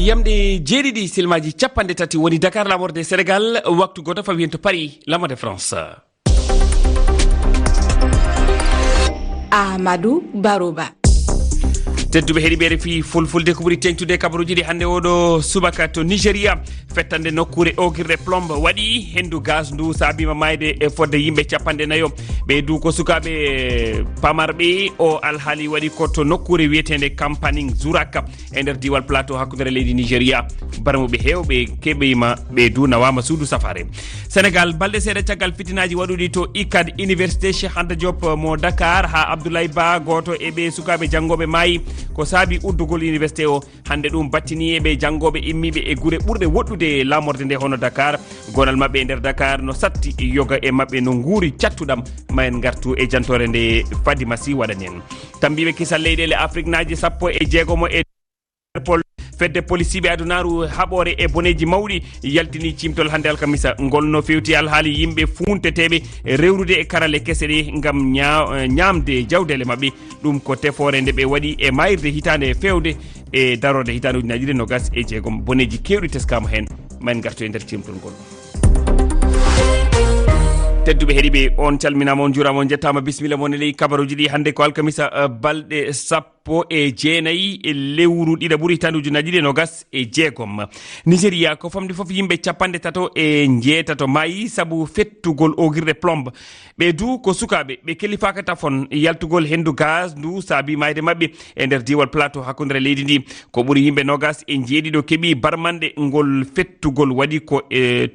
yamde jeeɗiɗi silmaji capanɗe tati woni Dakar lamorde Sénégal waktu goto fawiyen to Paris lamorde France. Amadou Barouba. tedduɓe heeɗiɓe RFI Fulfulde ko ɓuri tengtude kabaruji ɗi hannde oɗo subaka to Nigéria fettande nokkure ogirɗe plombe waɗi hendu gaz ndu saabima mayde e fodde yimɓe capanɗe nayo ɓe du ko sukaɓe pamarɓe o alhaali waɗi ko to nokkure wiyetede campagne Zouraka e nder diwal plateau hakkudere leydi Nigéria baramuɓe hewɓe keɓima ɓe du nawama suudu safare. Sénégal balɗe seeɗa caggal fitinaji waɗuɗi to ICAD université Cheikh Anta Diop mo Dakar ha Abdoulaye Ba goto e ɓe sukaɓe janggoɓe maayi ko saabi uddugol université o hande ɗum battini ɓe janggoɓe immiɓe e guure ɓurɗe woɗɗude lamorde nde hono Dakar gonal mabɓe e nder Dakar no satti yoga e mabɓe no guuri cattuɗam ma en gartu e jantore nde Fadima Sy waɗani en tambiɓe kisal leyɗele Afrique naji 16 e fedde policiɓe adunaru haɓore e boneji mawɗi yaltini cimtol hande alkamisa ngol no fewti alhaali yimɓe funteteɓe rewrude e karale kese ɗe gam ñamde jawdele mabɓe ɗum ko tefore nde ɓe waɗi e mayirde hitande fewde e darode hitande ujunaji ɗiɗi nogas e jeegom boneji kewɗi teskama hen man gartu e nder cimtol ngol. tedduɓe heeɗiɓe on calminama on juurama on jettama bisimilla moon e ley kabaruji ɗi hande ko alkamisa balɗe 19 e lewru ɗiɗa ɓuuri hitande ujunaji ɗiɗi nogas e jeegom. Nigéria ko famde foof yimɓe 37 maayi saabu fettugol ogirɗe plombe ɓe du ko sukaɓe ɓe kellifaka tafon yaltugol hendu gaz ndu saabi mayde mabɓe e nder diwal plateau hakkudere leydi ndi ko ɓuuri yimɓe nogas e jeeɗiɗo keeɓi barmanɗe ngol fettugol waɗi ko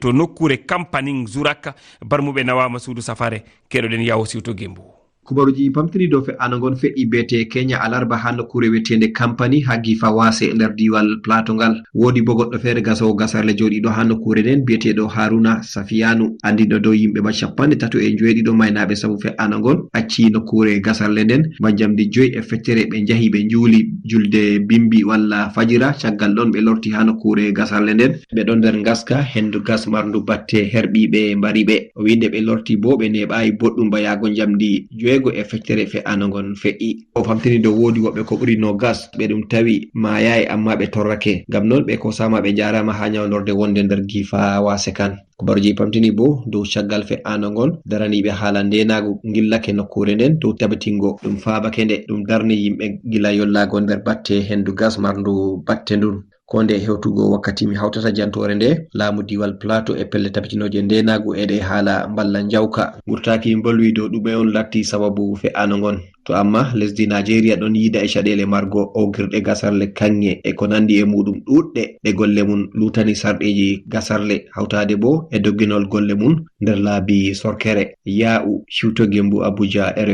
to nokkure campagne Zouraka barmuɓe nawama suudu safare keɗoɗen yawo siwto gembu. kubaruji pamtini dow fe'anogol fe'i bete Kenya alarba ha nokkure wiyetende campani ha gifa wase e nder diwal plateau ngal wodi bo goɗɗo feere gasowo gasarle joɗiɗo ha nokkure nden biyeteɗo Haruna Safiyanu andiɗo dow yimɓe ma 37 maynaɓe saabu fe'anogol acci nokkure gasarle nden majamdi 5 e feccere ɓe jahi ɓe juuli julde bimbi walla fajira caggal ɗon ɓe lorti ha nokkure gasarle nden ɓe ɗon nder gaska hendu gas marndu batte herɓiɓe mbariɓe o winde ɓe lorti bo ɓe neɓayi boɗɗum ba yago jamdi 5 e feccere fe'anogon fe'i o famtini dow woodi woɓɓe ko ɓuri no gas ɓe ɗum tawi mayayi amma ɓe torrake ngam noon ɓe kosama ɓe jarama ha nyawlorde wonde nder gifa wase kan. kubaruji pamtini bo dow caggal fe'anogol daraniɓe haala ndenagu gillake nokkure nden dow tabitingo ɗum faabake nde ɗum darni yimɓe gila yollago nder batte hendu gas marndu batte ndun ko nde hewtugo wakkati mi hawtata jantore nde laamu diwal plateau e pelle tabitinoje ndenagu eɗe haala mballa jawka ɓurtaki bolwi dow ɗume on latti sababu fe'anogon to amma lesdi Nigeria ɗon yiida e caɗele margo ogirɗe gasarle kanŋe e ko nandi e muɗum ɗuɗɗe ɗe golle mum lutani sarɗeji gasarle hawtade bo e dogginol golle mum nder laabi sorkere. Ya'u Siwto Gembu Abuja RFI